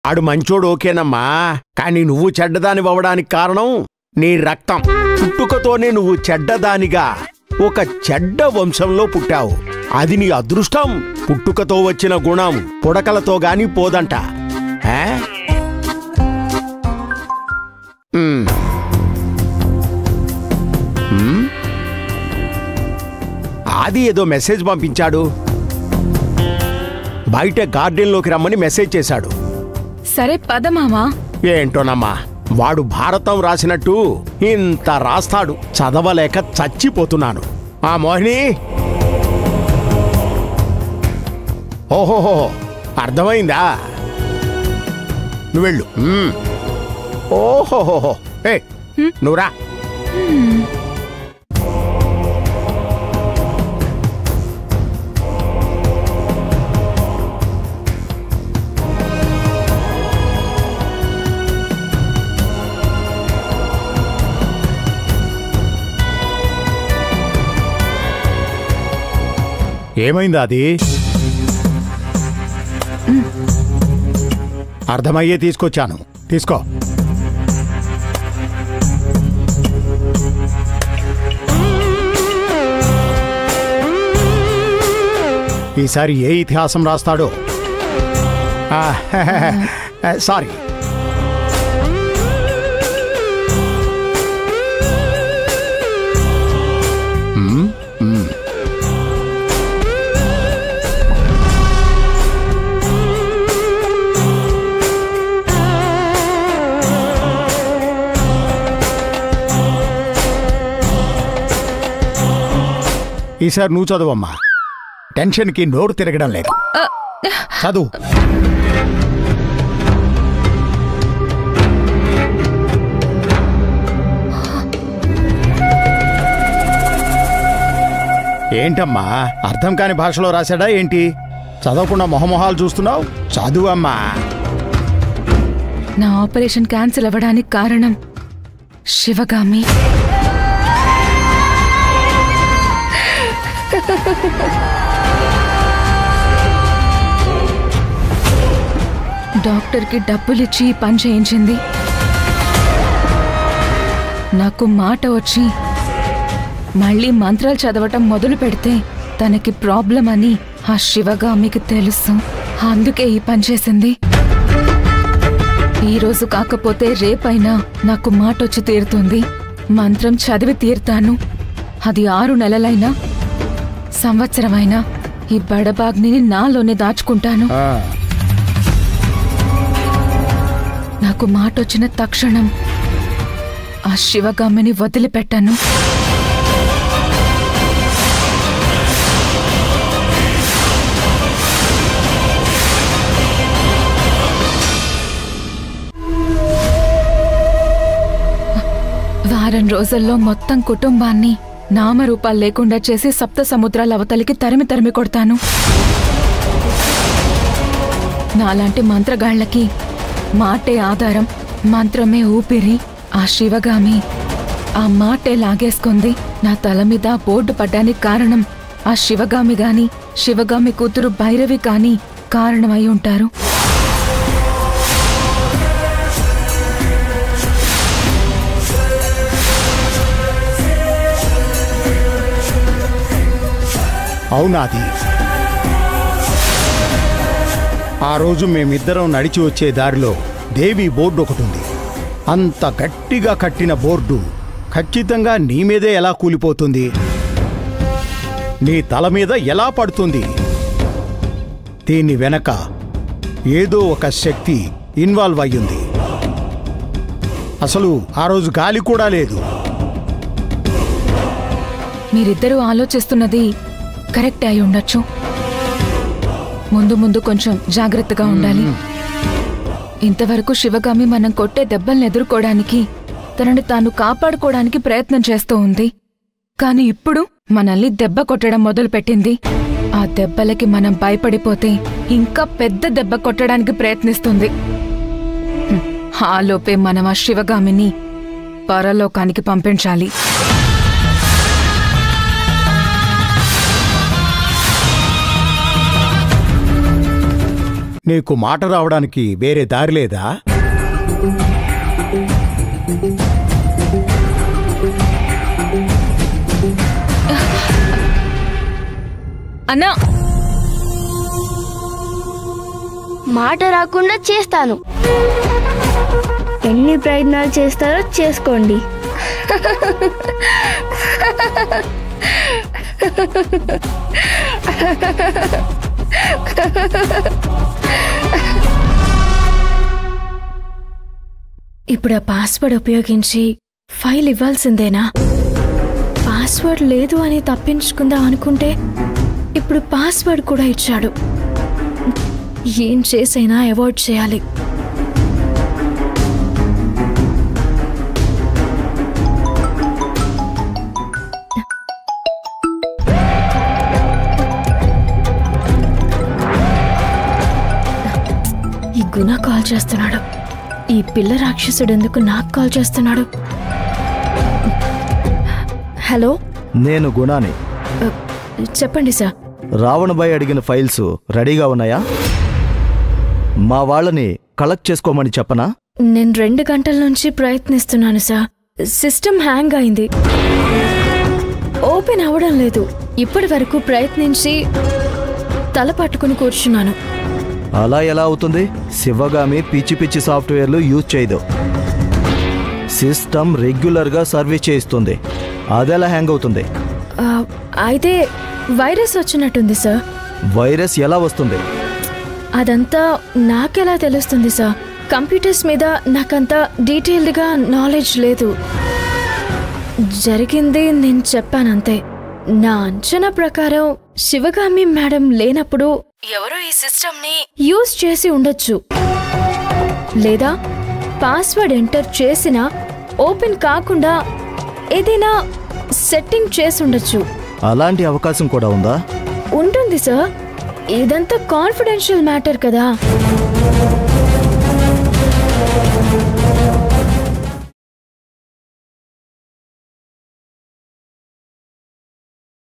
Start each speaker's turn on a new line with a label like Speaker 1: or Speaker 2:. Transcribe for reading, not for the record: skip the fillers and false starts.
Speaker 1: ఆడు మంచోడు ఓకేనమ్మా, కానీ నువ్వు చెడ్డదానివవడానికి కారణం నీ రక్తం. పుట్టుకతోనే నువ్వు చెడ్డదానిగా ఒక చెడ్డ వంశంలో పుట్టావు. అది నీ అదృష్టం. పుట్టుకతో వచ్చిన గుణం పుడకలతో గాని పోదంట. ఆది ఏదో మెసేజ్ పంపించాడు. బయట గార్డెన్లోకి రమ్మని మెసేజ్ చేశాడు.
Speaker 2: సరే పద మామా.
Speaker 1: ఏంటోనమ్మా, వాడు భారతం రాసినట్టు ఇంత రాస్తాడు. చదవలేక చచ్చిపోతున్నాను. ఆ మోహిని, ఓహోహో అర్థమైందా? నువ్వెళ్ళు. ఓహోహోహో, ఏ నువ్వురా. ఏమైందా? అది అర్థమయ్యే తీసుకొచ్చాను, తీసుకో. ఈసారి ఏ ఇతిహాసం రాస్తాడో. సారీ. ఈసారి నువ్వు చదువమ్మా. టెన్షన్కి నోరు తిరగడం లేదు. చదువు. ఏంటమ్మా, అర్థం కాని భాషలో రాశాడా ఏంటి? చదవకుండా మొహమొహాలు చూస్తున్నావు. చదువమ్మా.
Speaker 2: నా ఆపరేషన్ క్యాన్సిల్ అవ్వడానికి కారణం శివగామి. డాక్టర్కి డబ్బులిచ్చి పని చేయించింది. నాకు మాట వచ్చి మళ్ళీ మంత్రాలు చదవటం మొదలు పెడితే తనకి ప్రాబ్లం అని ఆ శివగామికి తెలుసు. అందుకే ఈ పని చేసింది. ఈరోజు కాకపోతే రేపైనా నాకు మాట వచ్చి తీరుతుంది. మంత్రం చదివి తీరుతాను. అది 6 నెలలైనా సంవత్సరమైనా ఈ బడబాగ్ని నాలోనే దాచుకుంటాను. నాకు మాట వచ్చిన తక్షణం ఆ శివగామిని వదిలిపెట్టాను. వారం రోజుల్లో మొత్తం కుటుంబాన్ని నామరూపాలు లేకుండా చేసి సప్త సముద్రాల అవతలికి తరిమి కొడతాను. నాలాంటి మంత్రగాళ్లకి మాటే ఆధారం, మంత్రమే ఊపిరి. ఆ శివగామి ఆ మాటే లాగేసుకుంది. నా తల మీద బోర్డు పడ్డానికి కారణం ఆ శివగామి గాని శివగామి కూతురు భైరవి కాని కారణమై ఉంటారు.
Speaker 1: అవునాది, ఆ రోజు మేమిద్దరం నడిచి వచ్చే దారిలో దేవి బోర్డు ఒకటి ఉంది. అంత గట్టిగా కట్టిన బోర్డు ఖచ్చితంగా నీ మీదే ఎలా కూలిపోతుంది? నీ తల మీద ఎలా పడుతుంది? దీని వెనక ఏదో ఒక శక్తి ఇన్వాల్వ్ అయ్యింది. అసలు ఆ రోజు గాలి కూడా లేదు.
Speaker 2: మీరిద్దరూ ఆలోచిస్తున్నది కరెక్ట్ అయి ఉండొచ్చు. ముందు ముందు కొంచెం జాగ్రత్తగా ఉండాలి. ఇంతవరకు శివగామి మనం కొట్టే దెబ్బల్ని ఎదుర్కోవడానికి, తనని తాను కాపాడుకోవడానికి ప్రయత్నం చేస్తూ ఉంది. కాని ఇప్పుడు మనల్ని దెబ్బ కొట్టడం మొదలుపెట్టింది. ఆ దెబ్బలకి మనం భయపడిపోతే ఇంకా పెద్ద దెబ్బ కొట్టడానికి ప్రయత్నిస్తుంది. ఆలోపే మనం ఆ శివగామిని పరలోకానికి పంపించాలి.
Speaker 1: నీకు మాట రావడానికి వేరే దారి లేదా?
Speaker 2: అన్నా,
Speaker 3: మాట రాకుండా చేస్తాను. ఎన్ని ప్రయత్నాలు చేస్తారో చేసుకోండి.
Speaker 4: ఇప్పుడు ఆ పాస్వర్డ్ ఉపయోగించి ఫైల్ ఇవ్వాల్సిందేనా? పాస్వర్డ్ లేదు అని తప్పించుకుందాం అనుకుంటే ఇప్పుడు పాస్వర్డ్ కూడా ఇచ్చాడు. ఏం చేసైనా అవాయిడ్ చేయాలి. ఈ గుణ కాల్ చేస్తున్నాడు. ఈ పిల్ల రాక్షసుడు ఎందుకు నాకు కాల్ చేస్తున్నాడు? హలో,
Speaker 5: నేను గుణాని.
Speaker 4: చెప్పండి సార్.
Speaker 5: రావణబాయ్ అడిగిన ఫైల్స్ రెడీగా ఉన్నాయా? మా వాళ్ళని కలెక్ట్ చేసుకోమని చెప్పనా?
Speaker 4: నేను 2 గంటల నుంచి ప్రయత్నిస్తున్నాను సార్. సిస్టమ్ హ్యాంగ్ అయింది, ఓపెన్ అవ్వడం లేదు. ఇప్పటి వరకు ప్రయత్నించి తల పట్టుకుని కూర్చున్నాను.
Speaker 5: అలా ఎలా అవుతుంది? శివగామి పిచ్చి పిచ్చి సాఫ్ట్వేర్లు యూజ్ చేయదు. సిస్టమ్ రెగ్యులర్గా సర్వీస్ చేయిస్తుంది. అదెలా హ్యాంగ్ అవుతుంది?
Speaker 4: అయితే వైరస్ వచ్చినట్టుంది సార్.
Speaker 5: వైరస్ ఎలా వస్తుంది?
Speaker 4: అదంతా నాకెలా తెలుస్తుంది సార్? కంప్యూటర్స్ మీద నాకంత డీటెయిల్డ్గా నాలెడ్జ్ లేదు. జరిగింది నేను చెప్పానంతే. నా అంచనా ప్రకారం శివగామి మేడం లేనప్పుడు ఎవరో ఈ సిస్టమ్ని యూజ్ చేసి ఉండొచ్చు, లేదా పాస్వర్డ్ ఎంటర్ చేసినా ఓపెన్ కాకుండా ఏదైనా సెట్టింగ్ చేసి ఉండొచ్చు.
Speaker 5: అలాంటి అవకాశం కూడా ఉందా?
Speaker 4: ఉంటుంది సార్. ఇదంతా కాన్ఫిడెన్షియల్ మ్యాటర్ కదా.